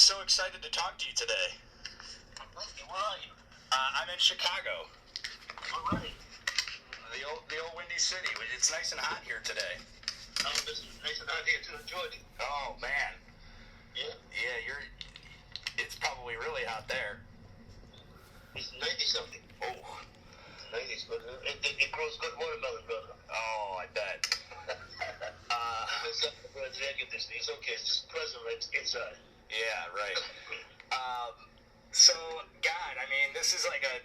so excited to talk to you today. Where are you? I'm in Chicago. All right. The old Windy City. It's nice and hot here today. Oh, this is nice and hot here too in Georgia. Oh, man. Yeah. Yeah, it's probably really hot there. It's 90-something. Oh. 90s, but it grows good watermelon, brother. Oh, I bet. The air conditioning. It's okay. It's just present right inside. Yeah, right. So, God, I mean, this is like a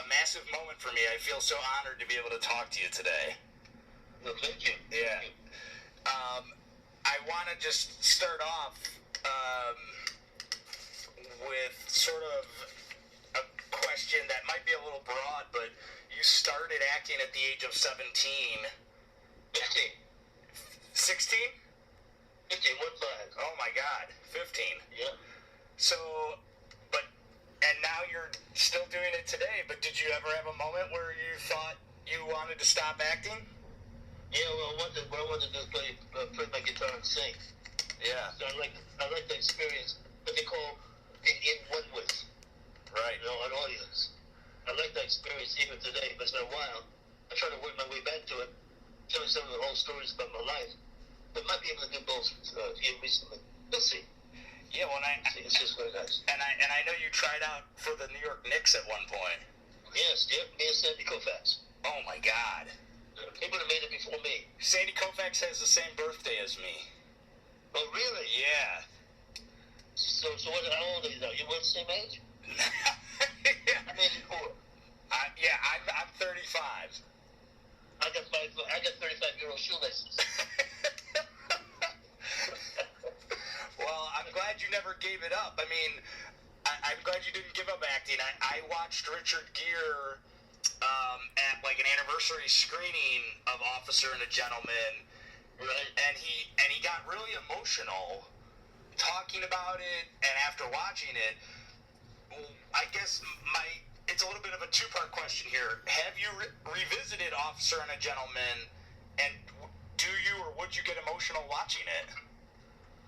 massive moment for me. I feel so honored to be able to talk to you today. Well, thank you. Yeah. I want to just start off with sort of a question that might be a little broad, but you started acting at the age of 17. 15. 16? 15, 1-5. Oh my God, 15. Yeah. So, and now you're still doing it today, but did you ever have a moment where you thought you wanted to stop acting? Yeah, well, what I wanted to do is play my guitar and sing. Yeah. So I like the experience, what they call in one with. Right. You know, an audience. I like that experience even today, but it's been a while. I try to work my way back to it, telling some of the old stories about my life. But might be able to do both here recently. We'll see. Yeah, well, it's just very nice. And I know you tried out for the New York Knicks at one point. Yes, me and Sandy Koufax. Oh my God. He would have made it before me. Sandy Koufax has the same birthday as me. Oh, really? Yeah. So how old are you now? We're the same age? Yeah. I'm 84. Yeah, I'm 35. I got 35-year-old shoelaces. Well, I'm glad you never gave it up. I mean, I'm glad you didn't give up acting. I watched Richard Gere at like an anniversary screening of Officer and a Gentleman, right? And he got really emotional talking about it. And after watching it, I guess it's a little bit of a two-part question here. Have you revisited Officer and a Gentleman, and do you or would you get emotional watching it?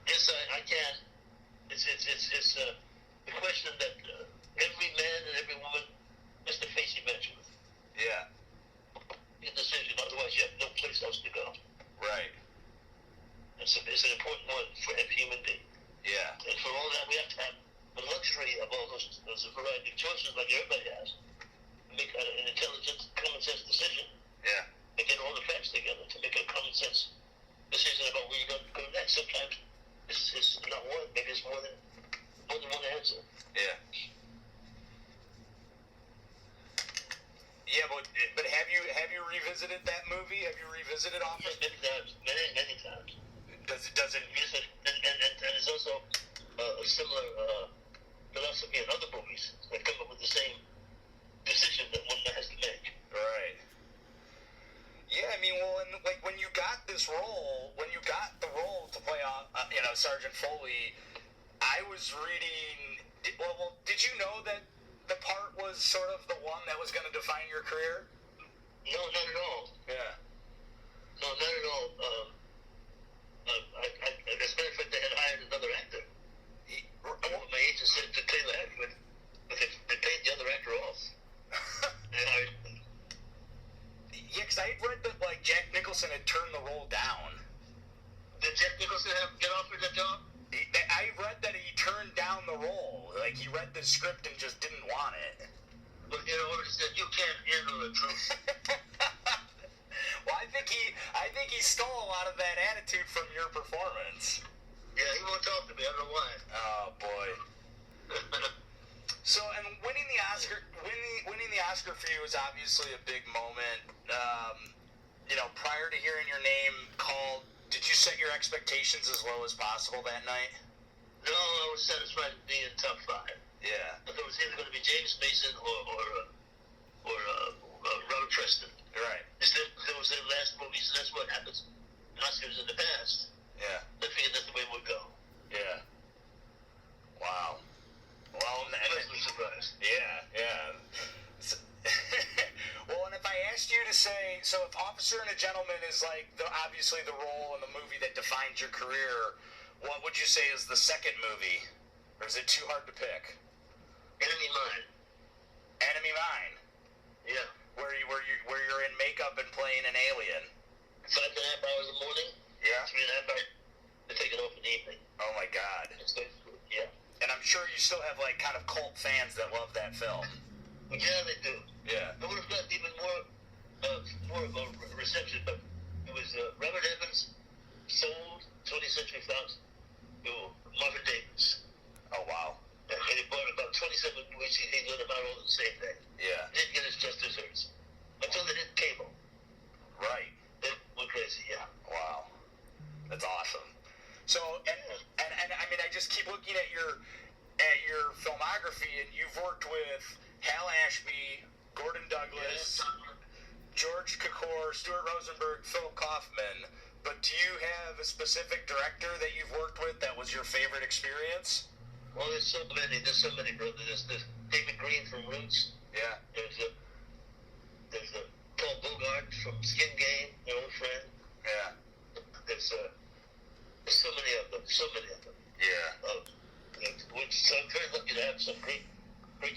Yes, I can. It's a question that every man and every woman has to face eventually. Yeah. Your decision, otherwise you have no place else to go. Right. It's an important one for every human being. Yeah. And for all that, we have to have the luxury of all those variety of choices like everybody has. Make an intelligent, common sense decision. Yeah. And get all the facts together to make a common sense decision about where you're going to go next. Sometimes it's not one, maybe it's more than one answer. Yeah. Yeah, but have you revisited that movie? Have you revisited Office? Many times. Does it? And it's also a similar philosophy in other movies that come up with the same decision that one has to make. Right. Yeah, I mean, well, and like when you got the role to play, Sergeant Foley, I was reading. Well, did you know that the part was sort of the one that was going to define your career? No, not at all. Yeah. No, not at all. As a matter of fact, they had hired another actor. My agent said to Taylor that, but they paid the other actor off. Yeah, because I had read that like Jack Nicholson had turned the role down. Did Jack Nicholson get offered that job? I read that he turned down the role. Like he read the script and just didn't want it. Well, he said you can't handle the truth. Well, I think he stole a lot of that attitude from your performance. Yeah, he won't talk to me. I don't know why. Oh boy. So, and winning the Oscar for you is obviously a big moment. Prior to hearing your name called, did you set your expectations as low as possible that night? No, I was satisfied with being in top 5. Yeah. I thought it was either going to be James Mason or Robert Preston. Right. That was their last movies, and that's what happens in Oscars in the past. Yeah. I figured that's the way it would go. Yeah. Wow. Well, I'm pleasantly surprised. Yeah. Well, and if I asked you to say, so if Officer and a Gentleman is like obviously the role in the movie that defines your career, what would you say is the second movie Or is it too hard to pick? Enemy Mine. Enemy Mine. Yeah. Where you're in makeup and playing an alien. 5.5 hours in the morning. Yeah. 3.5 hours to take it off in the evening. Oh my God. Yeah. And I'm sure you still have like kind of cult fans that love that film. Yeah, they do. Yeah. I would have gotten even more of a reception, but it was Robert Evans sold 20th Century Fox to Marvin Davis. Oh wow. And he bought about 27 movies. He let them out all the same day. Yeah. Didn't get his just desserts until they did cable. Right. They went crazy. Yeah. Wow. That's awesome. So and I mean I just keep looking at your filmography, and you've worked with Hal Ashby, Gordon Douglas, George Cukor, Stuart Rosenberg, Philip Kaufman. But do you have a specific director that you've worked with that was your favorite experience? Well, there's so many, brother. There's David Green from Roots. Yeah. There's Paul Bogart from Skin Game, my old friend. Yeah. There's so many of them. Yeah. So I'm very lucky to have some great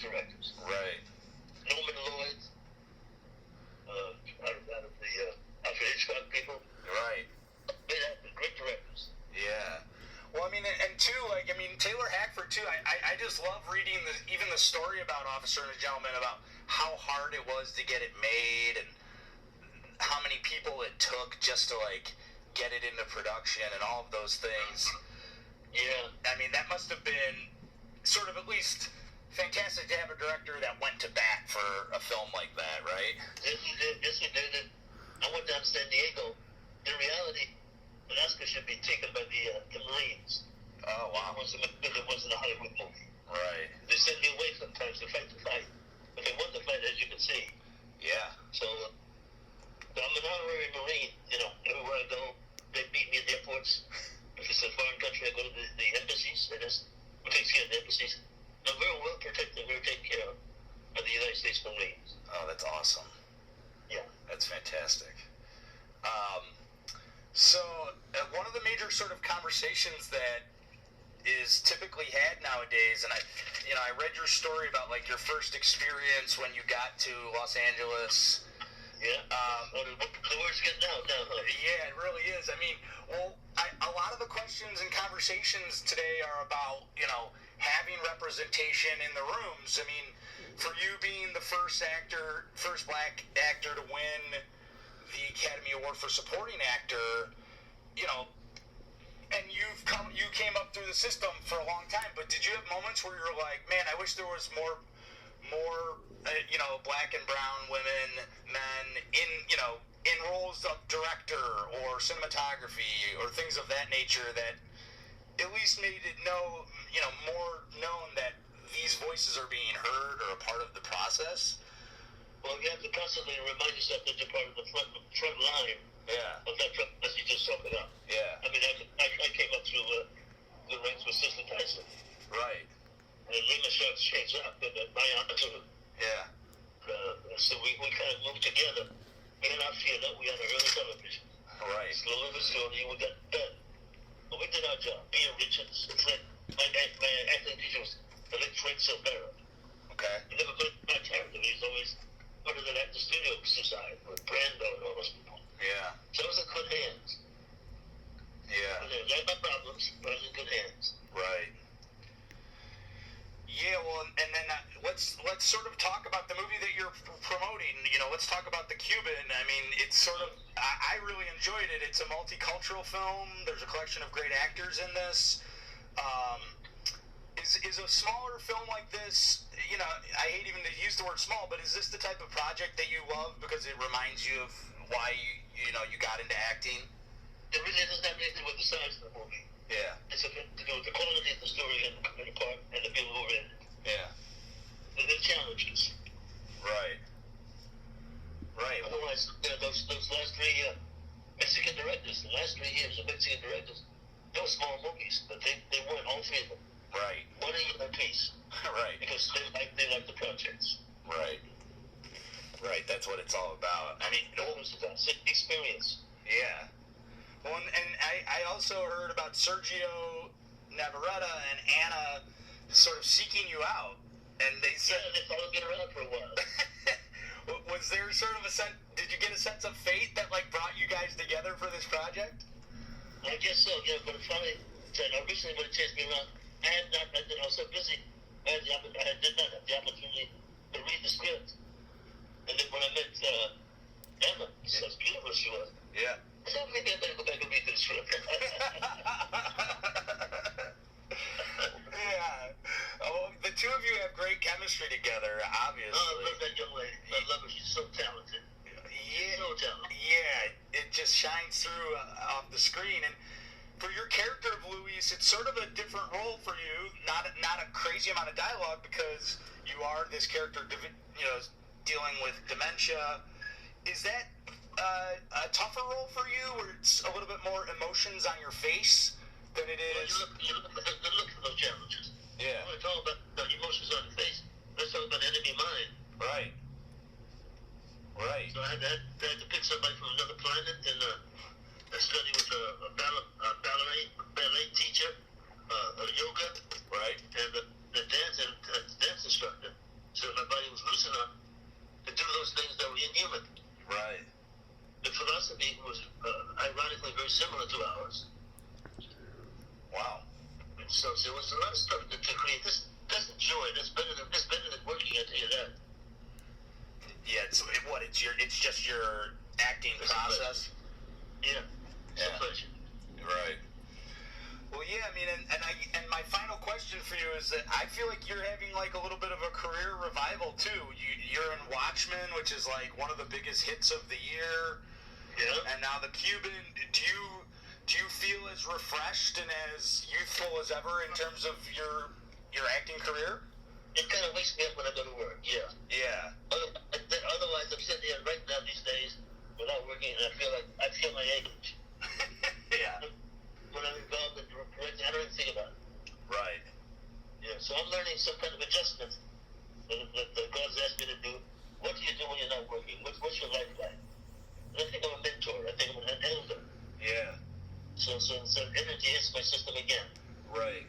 directors. Right. Norman Lloyd, out of the Alfred Hitchcock people. Right. Great directors. Yeah. Well, I mean, and too, like, I mean, Taylor Hackford, too, I just love reading even the story about Officer and a Gentleman, about how hard it was to get it made and how many people it took just to, like, get it into production and all of those things. Yeah. I mean, that must have been sort of at least fantastic to have a director that went to bat for a film like that, right? Yes, he did. I went down to San Diego. In reality, an Oscar should be taken by the Marines. Oh, wow. It wasn't a Hollywood movie. Right. They send me away sometimes to fight the fight. But they won the fight, as you can see. Yeah. So I'm an honorary Marine. You know, everywhere I go, they meet me at the airports. If it's a foreign country, I go to the embassies. It takes care of the embassies. I'm very well protected, very taken care of by the United States Marines. Oh, that's awesome. Yeah. That's fantastic. So one of the major sort of conversations that is typically had nowadays, and I read your story about like your first experience when you got to Los Angeles. Yeah. The word's getting out now, huh? Yeah, it really is. I mean, well, a lot of the questions and conversations today are about, having representation in the rooms. I mean, for you being the first black actor to win the Academy Award for Supporting Actor, and you came up through the system for a long time, but did you have moments where you were like, man, I wish there was more black and brown women, men in roles of director or cinematography or things of that nature that at least made it more known that these voices are being heard or a part of the process? Well, you have to constantly remind yourself that you're part of the front line. Yeah. Of that, as you just talked about. Yeah. I mean, I came up through the ranks with Sister Tyson. Right. And Lena Sharp's changed up, and my honor too. Yeah. So we kind of moved together. Me and Alfia, we had our early television. Right. Slowly but surely, we got done. But we did our job. Mia Richards, my acting teacher was the late Frank Silvera. Okay. He never played my character. He was always part of that actor studio society with Brando and all those people. Yeah. So I was in good hands. Yeah. I had my problems, but I was in good hands. Right. Yeah, well, and then let's sort of talk about the movie that you're promoting. Let's talk about The Cuban. I mean, it's sort of, I really enjoyed it. It's a multicultural film. There's a collection of great actors in this. Is a smaller film like this, I hate even to use the word small, but is this the type of project that you love because it reminds you of why you got into acting? It really doesn't have anything with the size of the movie. Yeah. It's to do with the quality of the story and the part and the people who are in it. Yeah. The challenges. Right. Right. Otherwise, those last three Mexican directors, the last 3 years of Mexican directors, they were small movies, but they weren't, all three of them. Right. One a piece. Right. Because they like the projects. Right. Right. That's what it's all about. I mean, all this about experience. Yeah. Well, and I also heard about Sergio Navarrete and Anna sort of seeking you out, and they said, Yeah, they followed me around for a while. was there sort of a sense? Did you get a sense of fate that like brought you guys together for this project? I guess so, yeah, but finally, originally when it chased me around, I was so busy, I did not have the opportunity to read the script. And then when I met Emma, so beautiful she was, Yeah. I thought maybe I better go back and read the script. Yeah. Oh, the two of you have great chemistry together, obviously. Oh, I love that young lady. I love her. She's so talented. Yeah. So talented. Yeah, it just shines through off the screen. And for your character of Luis, it's sort of a different role for you. Not a crazy amount of dialogue because you are this character, dealing with dementia. Is that a tougher role for you, where it's a little bit more emotions on your face than it is? Well, you look for those challenges. Yeah. When we talk about the emotions on the face, let's talk about enemy mind. Right. Right. So I had to pick somebody from another planet and study with a ballet teacher, a yoga, Right. and the dance instructor. So my body was loose enough to do those things that were inhuman. Right. The philosophy was ironically very similar to ours. Wow. So there was a lot of stuff to create. That's a joy. That's better than working. I tell you that. Yeah. It's just your acting process. Yeah. It's a pleasure. Right. Well, yeah. I mean, and my final question for you is that I feel like you're having like a little bit of a career revival too. You're in Watchmen, which is like one of the biggest hits of the year. Yeah. And now the Cuban. Do you feel as refreshed and as youthful as ever in terms of your acting career? It kind of wakes me up when I go to work. Yeah. Yeah. Otherwise, I'm sitting here right now these days without working, and I feel my age. Yeah. When I'm involved in directing, I don't even think about it. Right. Yeah. So I'm learning some kind of adjustment that God's asked me to do. What do you do when you're not working? What's your life like? And I think I'm a mentor. I think I'm an elder. Yeah. So energy hits my system again. Right.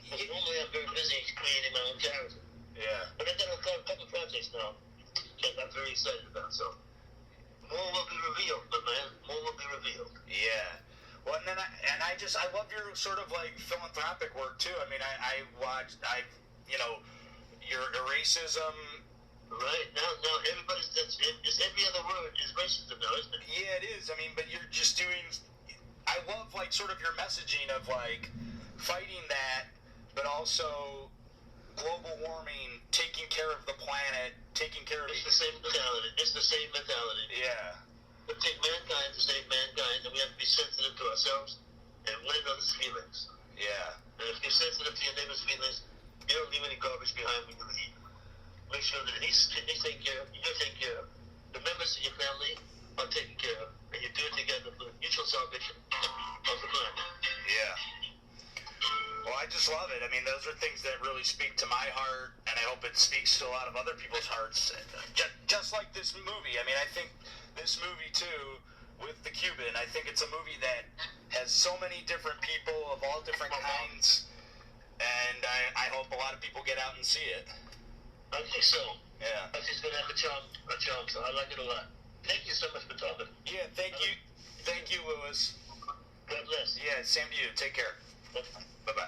Because normally I'm very busy creating my own character. Yeah. But I've got a couple projects now that I'm very excited about. So more will be revealed, but man, more will be revealed. Yeah. Well, and then I love your sort of like philanthropic work too. I mean, I watched, your racism. Right now everybody's it's every other word is racism now, isn't it? Yeah, it is. I mean, but you're just doing. I love like sort of your messaging of like fighting that, but also global warming, taking care of the planet, taking care of. It's the same mentality. It's the same mentality. Yeah. We take mankind to save mankind, and we have to be sensitive to ourselves and win others' feelings. Yeah. And if you're sensitive to your neighbor's feelings, you don't leave any garbage behind when you leave. Make sure that he's taken care of, you're taken care of, the members of your family are taken care of, and you do it together for the mutual salvation of the planet. Yeah. Well, I just love it. I mean, those are things that really speak to my heart, and I hope it speaks to a lot of other people's hearts. Just like this movie. I mean, I think this movie, too, with the Cuban, I think it's a movie that has so many different people of all different kinds, and I hope a lot of people get out and see it. I think so. Yeah. I think it's going to have a charm, so I like it a lot. Thank you so much for talking. Yeah, thank you, Louis. God bless. Yeah, same to you. Take care. Bye-bye.